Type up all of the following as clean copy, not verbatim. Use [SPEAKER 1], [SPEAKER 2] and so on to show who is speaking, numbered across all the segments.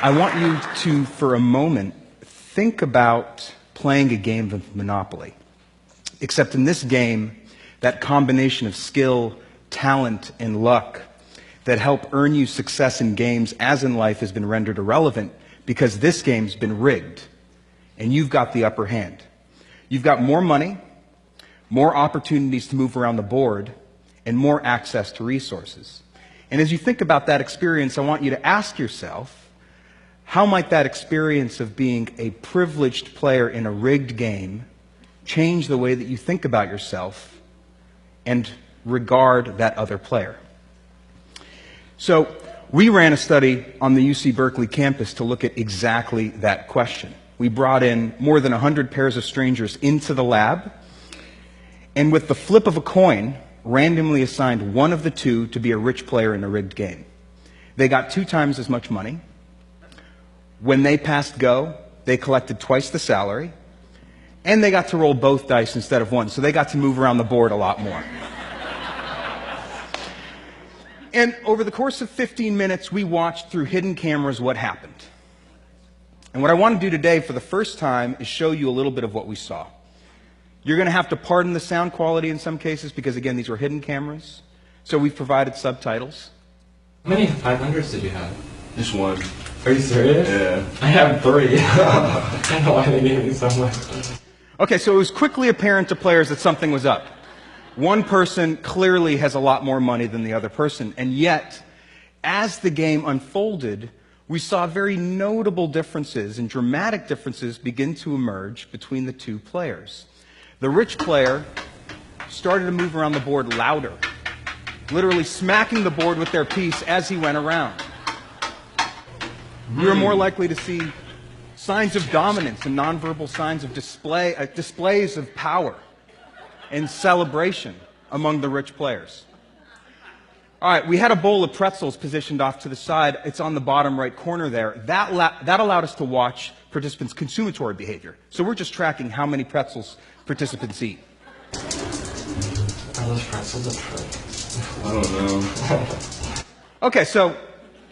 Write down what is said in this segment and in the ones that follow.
[SPEAKER 1] I want you to, for a moment, think about playing a game of Monopoly. Except in this game, that combination of skill, talent, and luck that help earn you success in games as in life has been rendered irrelevant because this game's been rigged, and you've got the upper hand. You've got more money, more opportunities to move around the board, and more access to resources. And as you think about that experience, I want you to ask yourself, how might that experience of being a privileged player in a rigged game change the way that you think about yourself and regard that other player? So, we ran a study on the UC Berkeley campus to look at exactly that question. We brought in more than 100 pairs of strangers into the lab, and with the flip of a coin, randomly assigned one of the two to be a rich player in a rigged game. They got 2 times as much money. When they passed go, they collected twice the salary, and they got to roll both dice instead of one, so they got to move around the board a lot more. And over the course of 15 minutes, we watched through hidden cameras what happened. And what I want to do today for the first time is show you a little bit of what we saw. You're going to have to pardon the sound quality in some cases because, again, these were hidden cameras. So we've provided subtitles.
[SPEAKER 2] How many 500s did you have?
[SPEAKER 3] Just one.
[SPEAKER 2] Are you serious?
[SPEAKER 3] Yeah.
[SPEAKER 2] I have 3. I don't know why they gave me so much.
[SPEAKER 1] Okay, so it was quickly apparent to players that something was up. One person clearly has a lot more money than the other person, and yet, as the game unfolded, we saw very notable differences and dramatic differences begin to emerge between the two players. The rich player started to move around the board louder, literally smacking the board with their piece as he went around. You were more likely to see signs of dominance and nonverbal signs of displays of power and celebration among the rich players. All right, we had a bowl of pretzels positioned off to the side. It's on the bottom right corner there. That allowed us to watch participants' consumatory behavior. So we're just tracking how many pretzels participants eat.
[SPEAKER 2] Are those pretzels a trick?
[SPEAKER 3] I don't know.
[SPEAKER 1] Okay, so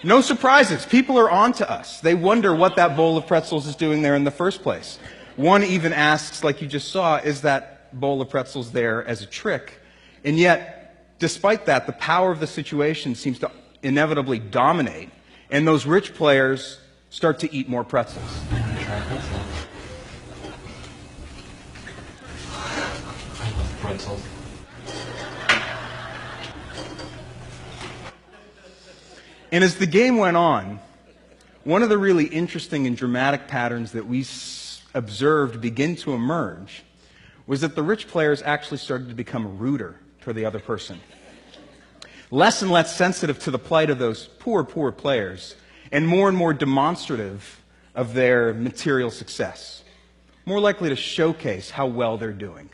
[SPEAKER 1] no surprises. People are on to us. They wonder what that bowl of pretzels is doing there in the first place. One even asks, like you just saw, is that bowl of pretzels there as a trick? And yet, despite that, the power of the situation seems to inevitably dominate, and those rich players start to eat more pretzels.
[SPEAKER 2] I'm gonna try a pretzel. I love pretzels.
[SPEAKER 1] And as the game went on, one of the really interesting and dramatic patterns that we observed begin to emerge was that the rich players actually started to become ruder toward the other person. Less and less sensitive to the plight of those poor players, and more demonstrative of their material success. More likely to showcase how well they're doing.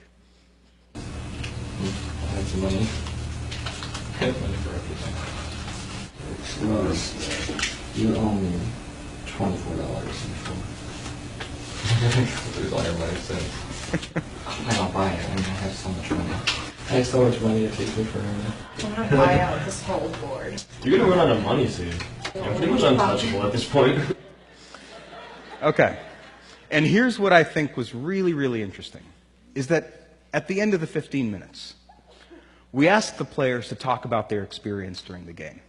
[SPEAKER 2] I have some money. I have money for everything. You owe me $24 before. Lose all your money since. I don't buy it. I mean, I have so much money. I have so much money, it takes me forever.
[SPEAKER 4] I'm gonna buy out this whole board.
[SPEAKER 3] You're gonna run out of money soon. I'm pretty much untouchable at this point.
[SPEAKER 1] Okay. And here's what I think was really interesting, is that at the end of the 15 minutes, we asked the players to talk about their experience during the game.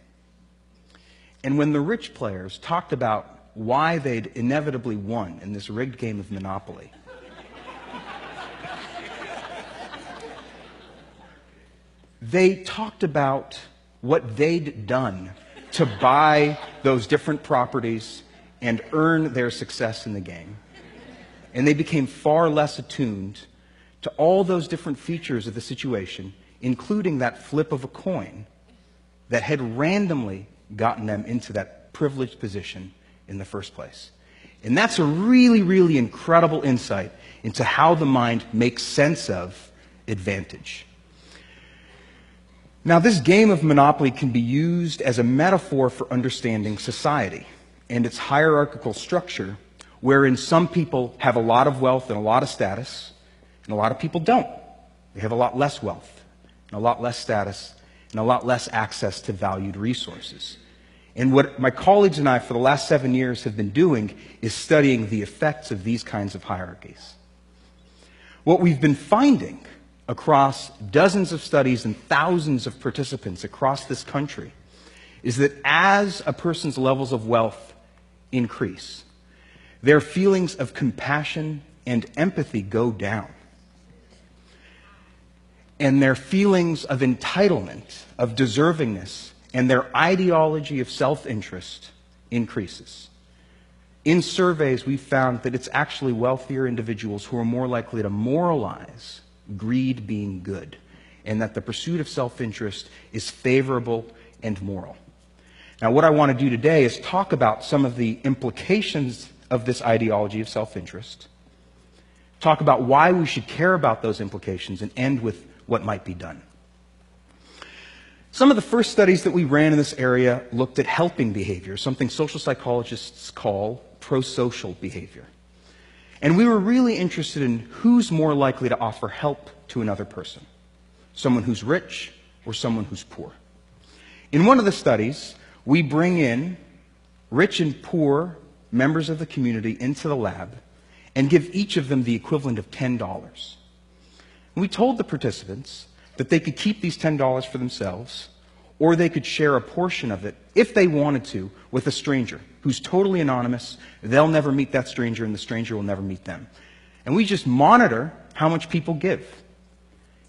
[SPEAKER 1] And when the rich players talked about why they'd inevitably won in this rigged game of Monopoly, they talked about what they'd done to buy those different properties and earn their success in the game. And they became far less attuned to all those different features of the situation, including that flip of a coin that had randomly gotten them into that privileged position in the first place. And that's a really incredible insight into how the mind makes sense of advantage. Now, this game of Monopoly can be used as a metaphor for understanding society and its hierarchical structure, wherein some people have a lot of wealth and a lot of status, and a lot of people don't. They have a lot less wealth, and a lot less status, and a lot less access to valued resources. And what my colleagues and I for the last 7 years have been doing is studying the effects of these kinds of hierarchies. What we've been finding across dozens of studies and thousands of participants across this country is that as a person's levels of wealth increase, their feelings of compassion and empathy go down. And their feelings of entitlement, of deservingness, and their ideology of self-interest increases. In surveys, we've found that it's actually wealthier individuals who are more likely to moralize greed being good, and that the pursuit of self-interest is favorable and moral. Now, what I want to do today is talk about some of the implications of this ideology of self-interest, talk about why we should care about those implications, and end with what might be done. Some of the first studies that we ran in this area looked at helping behavior, something social psychologists call prosocial behavior. And we were really interested in who's more likely to offer help to another person, someone who's rich or someone who's poor. In one of the studies, we bring in rich and poor members of the community into the lab and give each of them the equivalent of $10. And we told the participants that they could keep these $10 for themselves, or they could share a portion of it, if they wanted to, with a stranger who's totally anonymous. They'll never meet that stranger, and the stranger will never meet them. And we just monitor how much people give.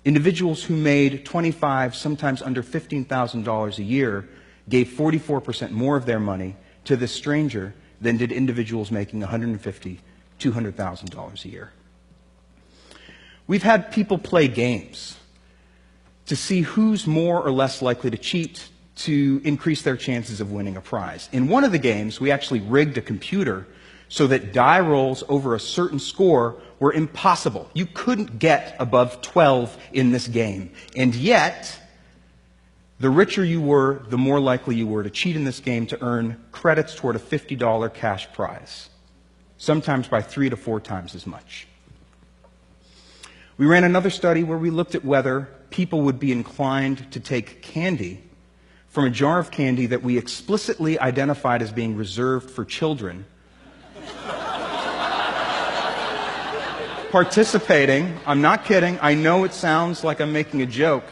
[SPEAKER 1] Individuals who made $25,000, sometimes under $15,000 a year, gave 44% more of their money to this stranger than did individuals making $150,000, $200,000 a year. We've had people play games to see who's more or less likely to cheat to increase their chances of winning a prize. In one of the games, we actually rigged a computer so that die rolls over a certain score were impossible. You couldn't get above 12 in this game. And yet, the richer you were, the more likely you were to cheat in this game to earn credits toward a $50 cash prize, sometimes by 3 to 4 times as much. We ran another study where we looked at whether people would be inclined to take candy from a jar of candy that we explicitly identified as being reserved for children, participating. I'm not kidding. I know it sounds like I'm making a joke.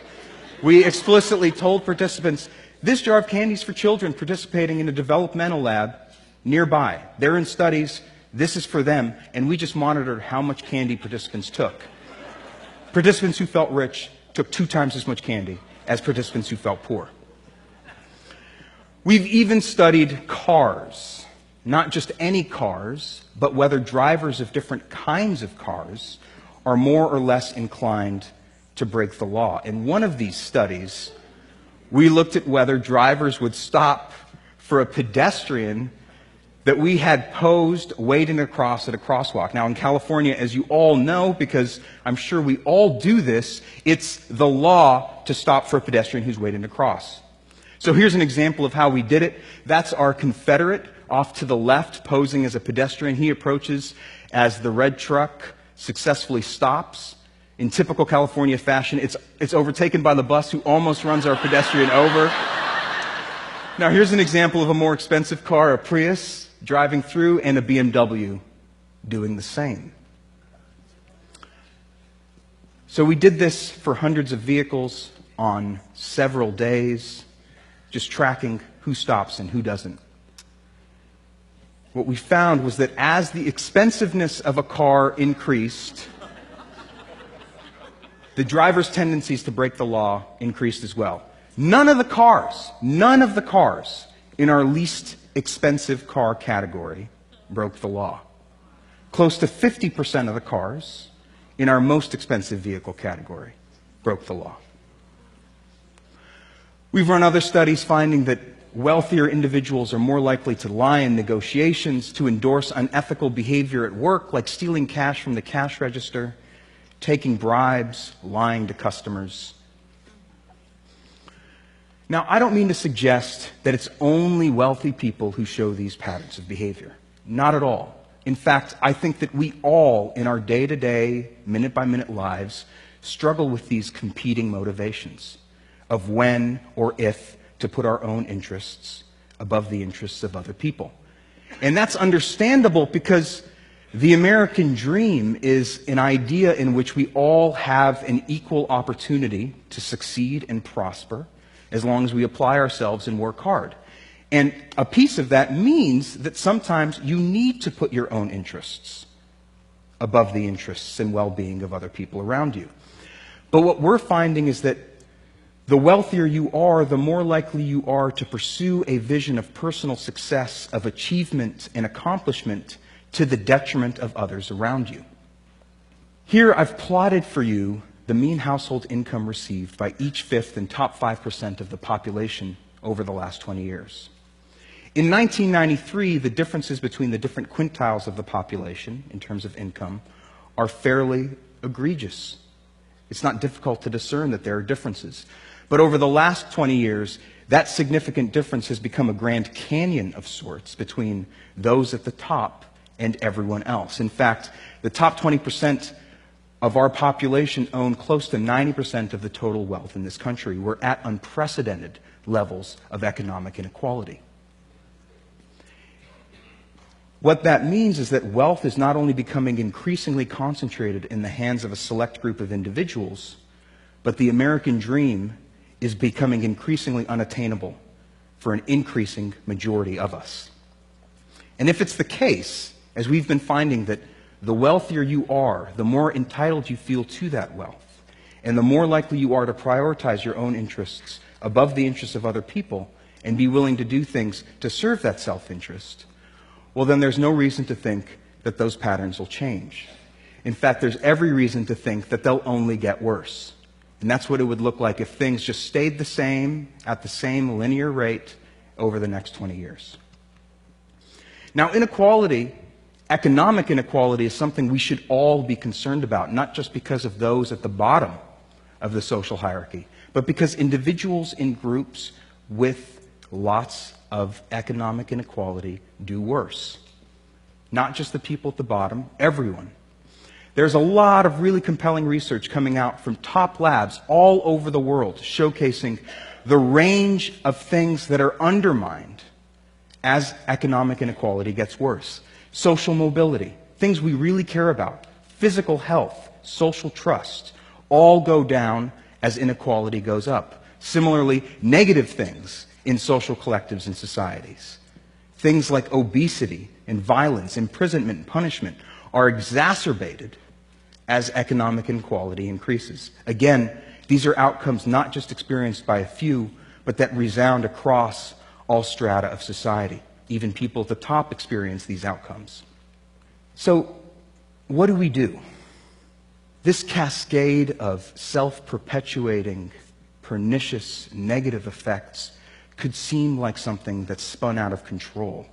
[SPEAKER 1] We explicitly told participants, this jar of candy is for children participating in a developmental lab nearby. They're in studies. This is for them. And we just monitored how much candy participants took. Participants who felt rich took 2 times as much candy as participants who felt poor. We've even studied cars, not just any cars, but whether drivers of different kinds of cars are more or less inclined to break the law. In one of these studies, we looked at whether drivers would stop for a pedestrian that we had posed waiting across at a crosswalk. Now, in California, as you all know, because I'm sure we all do this, it's the law to stop for a pedestrian who's waiting to cross. So here's an example of how we did it. That's our Confederate off to the left, posing as a pedestrian. He approaches as the red truck successfully stops. In typical California fashion, it's overtaken by the bus, who almost runs our pedestrian over. Now, here's an example of a more expensive car, a Prius, driving through, and a BMW doing the same. So we did this for hundreds of vehicles on several days, just tracking who stops and who doesn't. What we found was that as the expensiveness of a car increased, the driver's tendencies to break the law increased as well. None of the cars in our least expensive car category broke the law. Close to 50% of the cars in our most expensive vehicle category broke the law. We've run other studies finding that wealthier individuals are more likely to lie in negotiations, to endorse unethical behavior at work, like stealing cash from the cash register, taking bribes, lying to customers. Now, I don't mean to suggest that it's only wealthy people who show these patterns of behavior. Not at all. In fact, I think that we all, in our day-to-day, minute-by-minute lives, struggle with these competing motivations of when or if to put our own interests above the interests of other people. And that's understandable because the American dream is an idea in which we all have an equal opportunity to succeed and prosper as long as we apply ourselves and work hard. And a piece of that means that sometimes you need to put your own interests above the interests and well-being of other people around you. But what we're finding is that the wealthier you are, the more likely you are to pursue a vision of personal success, of achievement and accomplishment to the detriment of others around you. Here I've plotted for you the mean household income received by each fifth and top 5% of the population over the last 20 years. In 1993, the differences between the different quintiles of the population in terms of income are fairly egregious. It's not difficult to discern that there are differences. But over the last 20 years, that significant difference has become a Grand Canyon of sorts between those at the top and everyone else. In fact, the top 20% of our population own close to 90% of the total wealth in this country. We're at unprecedented levels of economic inequality. What that means is that wealth is not only becoming increasingly concentrated in the hands of a select group of individuals, but the American dream is becoming increasingly unattainable for an increasing majority of us. And if it's the case, as we've been finding, that the wealthier you are, the more entitled you feel to that wealth, and the more likely you are to prioritize your own interests above the interests of other people and be willing to do things to serve that self-interest, well, then there's no reason to think that those patterns will change. In fact, there's every reason to think that they'll only get worse. And that's what it would look like if things just stayed the same at the same linear rate over the next 20 years. Now, inequality, economic inequality, is something we should all be concerned about, not just because of those at the bottom of the social hierarchy, but because individuals in groups with lots of economic inequality do worse. Not just the people at the bottom, everyone. There's a lot of really compelling research coming out from top labs all over the world showcasing the range of things that are undermined as economic inequality gets worse. Social mobility, things we really care about, physical health, social trust, all go down as inequality goes up. Similarly, negative things in social collectives and societies. Things like obesity and violence, imprisonment and punishment are exacerbated as economic inequality increases. Again, these are outcomes not just experienced by a few, but that resound across all strata of society. Even people at the top experience these outcomes. So, what do we do? This cascade of self-perpetuating, pernicious, negative effects could seem like something that's spun out of control,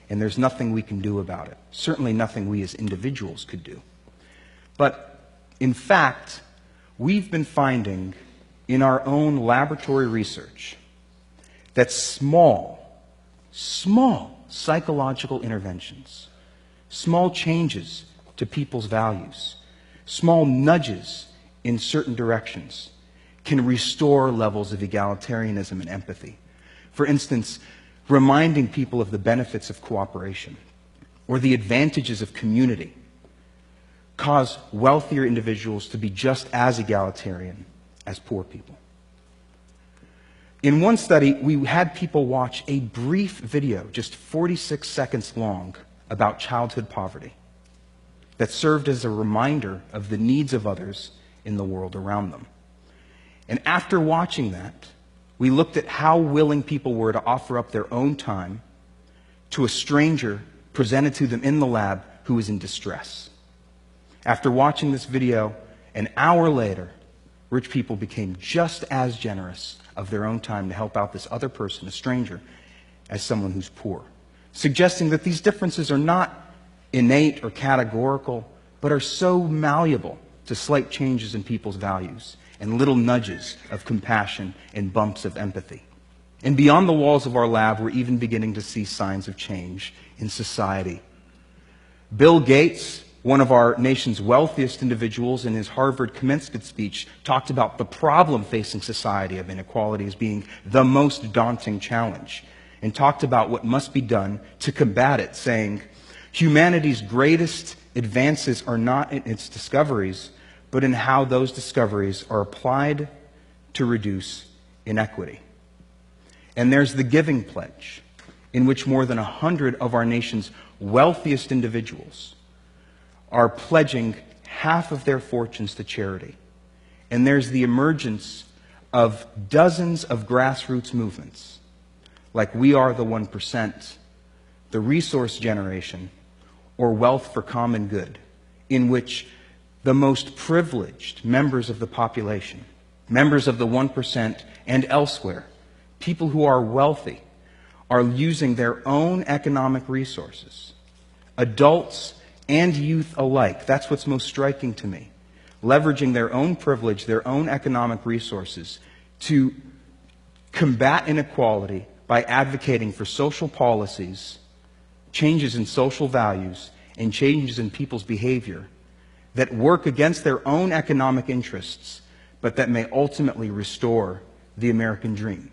[SPEAKER 1] and there's nothing we can do about it. Certainly nothing we as individuals could do. But in fact, we've been finding in our own laboratory research that small psychological interventions, small changes to people's values, small nudges in certain directions can restore levels of egalitarianism and empathy. For instance, reminding people of the benefits of cooperation or the advantages of community cause wealthier individuals to be just as egalitarian as poor people. In one study, we had people watch a brief video, just 46 seconds long, about childhood poverty that served as a reminder of the needs of others in the world around them. And after watching that, we looked at how willing people were to offer up their own time to a stranger presented to them in the lab who was in distress. After watching this video, an hour later, rich people became just as generous of their own time to help out this other person, a stranger, as someone who's poor, suggesting that these differences are not innate or categorical, but are so malleable to slight changes in people's values and little nudges of compassion and bumps of empathy. And beyond the walls of our lab, we're even beginning to see signs of change in society. Bill Gates, one of our nation's wealthiest individuals, in his Harvard commencement speech, talked about the problem facing society of inequality as being the most daunting challenge. and talked about what must be done to combat it, saying, humanity's greatest advances are not in its discoveries, but in how those discoveries are applied to reduce inequity. And there's the Giving Pledge, in which more than 100 of our nation's wealthiest individuals are pledging half of their fortunes to charity. And there's the emergence of dozens of grassroots movements, like We Are the 1%, the Resource Generation, or Wealth for Common Good, in which the most privileged members of the population, members of the 1% and elsewhere, people who are wealthy, are using their own economic resources, adults and youth alike. That's what's most striking to me. Leveraging their own privilege, their own economic resources to combat inequality by advocating for social policies, changes in social values, and changes in people's behavior that work against their own economic interests, but that may ultimately restore the American dream.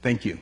[SPEAKER 1] Thank you.